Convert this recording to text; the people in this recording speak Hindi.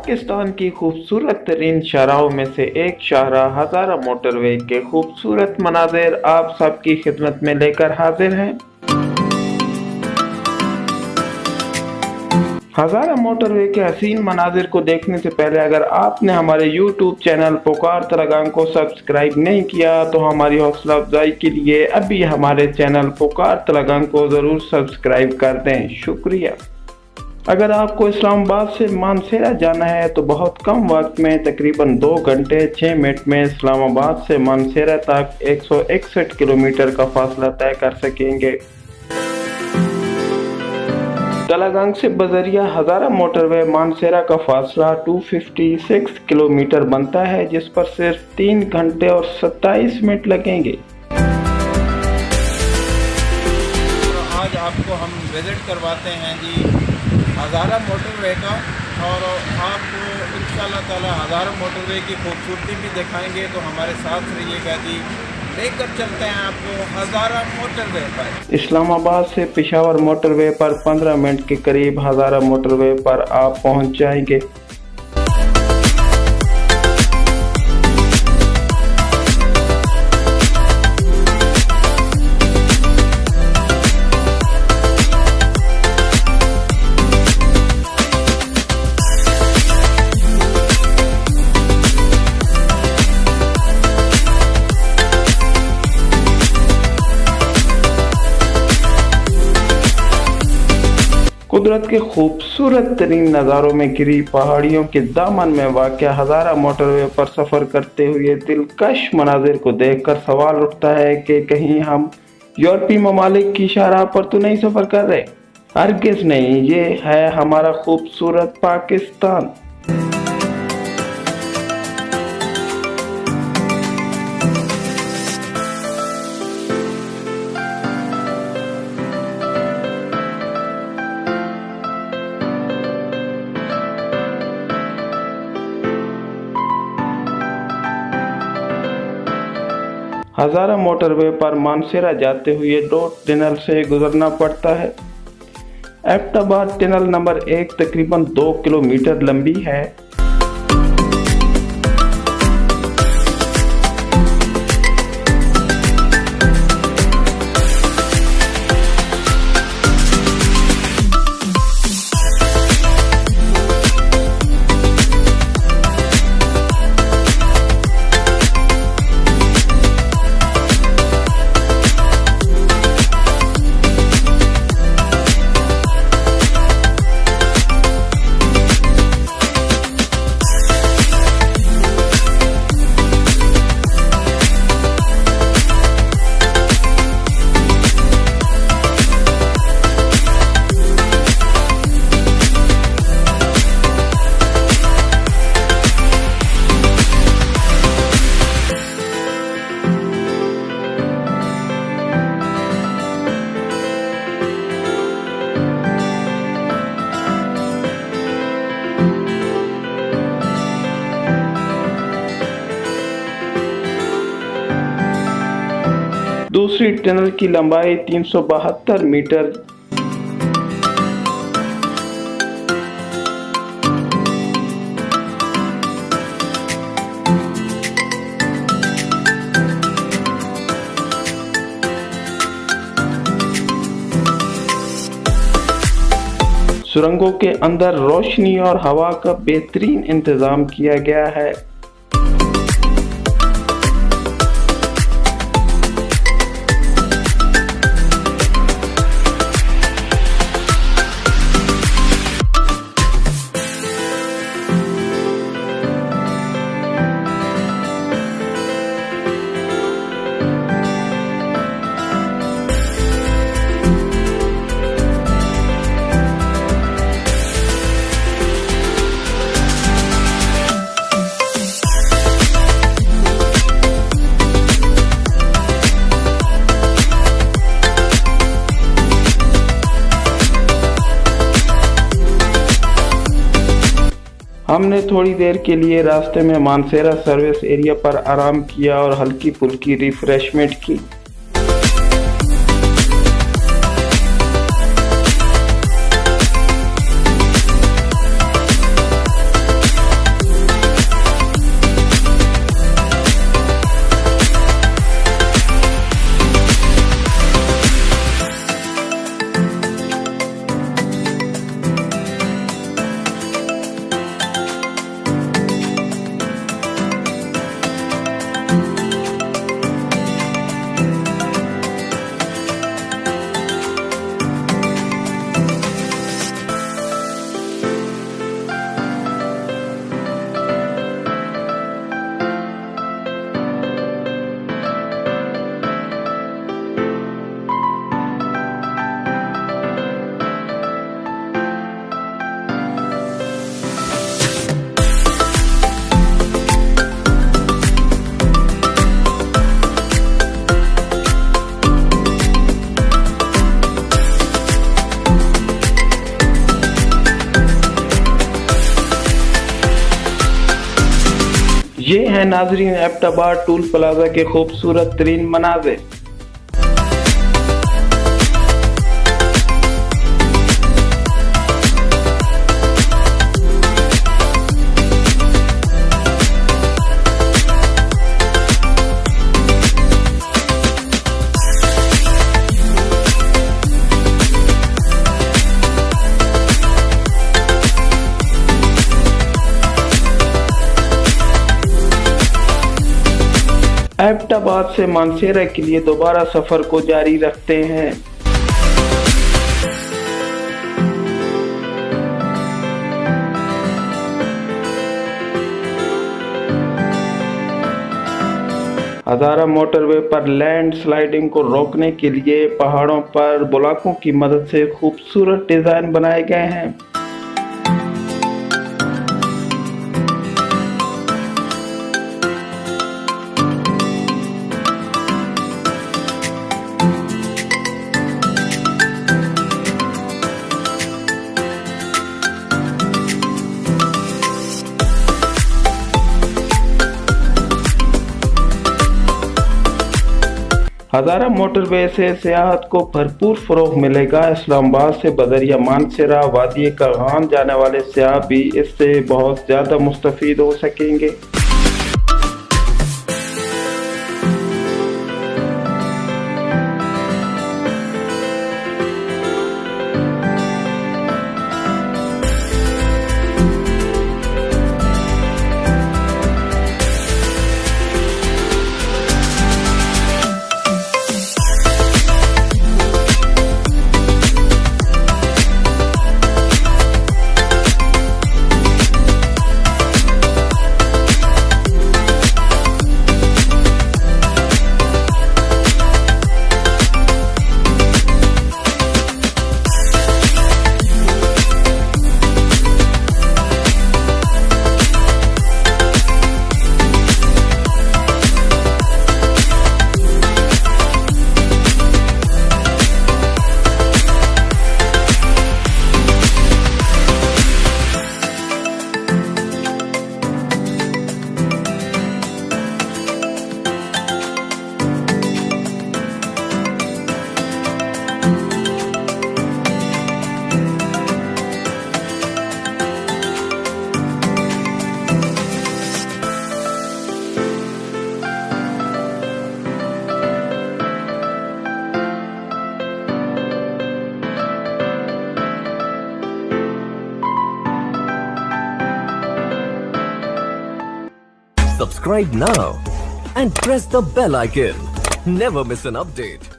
पाकिस्तान की खूबसूरत तरीन शाहराहों में से एक शाहराह हज़ारा मोटरवे के खूबसूरत मनाज़िर आप सबकी खिदमत में लेकर हाजिर हैं। हज़ारा मोटरवे के हसीन मनाज़िर को देखने से पहले अगर आपने हमारे YouTube चैनल पुकार तलगांग को सब्सक्राइब नहीं किया तो हमारी हौसला अफजाई के लिए अभी हमारे चैनल पुकार तलगांग को ज़रूर सब्सक्राइब कर दें। शुक्रिया। अगर आपको इस्लामाबाद से मानसेरा जाना है तो बहुत कम वक्त में तकरीबन 2 घंटे 6 मिनट में इस्लामाबाद से मानसेरा तक 161 किलोमीटर का फासला तय कर सकेंगे। तलागंग से बजरिया हज़ारा मोटरवे मानसेरा का फासला 256 किलोमीटर बनता है, जिस पर सिर्फ 3 घंटे और 27 मिनट लगेंगे। आज आपको हम विज़िट करवाते हैं जी हज़ारा मोटरवे का, और आपको इंशाअल्लाह ताला हज़ारा मोटरवे की खूबसूरती भी दिखाएंगे, तो हमारे साथ रहिएगा जी। लेकर चलते हैं आपको हज़ारा मोटरवे पर। इस्लामाबाद से पेशावर मोटरवे पर 15 मिनट के करीब हज़ारा मोटरवे पर आप पहुंच जाएंगे। कुदरत के खूबसूरत तरीन नज़ारों में घिरी पहाड़ियों के दामन में वाक़या हज़ारा मोटरवे पर सफ़र करते हुए दिलकश मनाजिर को देखकर सवाल उठता है कि कहीं हम यूरोपीय ममालिक की शाहराह पर तो नहीं सफ़र कर रहे। हरगिज़ नहीं, ये है हमारा खूबसूरत पाकिस्तान। हज़ारा मोटरवे पर मानसेरा जाते हुए 2 टनल से गुजरना पड़ता है। एबटाबाद टनल नंबर 1 तकरीबन 2 किलोमीटर लंबी है। दूसरी टनल की लंबाई 372 मीटर। सुरंगों के अंदर रोशनी और हवा का बेहतरीन इंतजाम किया गया है। हमने थोड़ी देर के लिए रास्ते में मानसेरा सर्विस एरिया पर आराम किया और हल्की फुल्की रिफ्रेशमेंट की। ये है नाजरीन एबटाबाद टूल प्लाजा के खूबसूरत तरीन मनाज़िर। एबटाबाद से मानसेरा के लिए दोबारा सफर को जारी रखते हैं। हजारा मोटरवे पर लैंड स्लाइडिंग को रोकने के लिए पहाड़ों पर ब्लॉकों की मदद से खूबसूरत डिजाइन बनाए गए हैं। हजारा मोटरवे से सियाहत को भरपूर फरोग मिलेगा। इस्लामाबाद से बदरिया मानसेरा वादी करगान जाने वाले सियाह भी इससे बहुत ज़्यादा मुस्तफ़ीद हो सकेंगे। Subscribe now and press the bell icon. Never miss an update.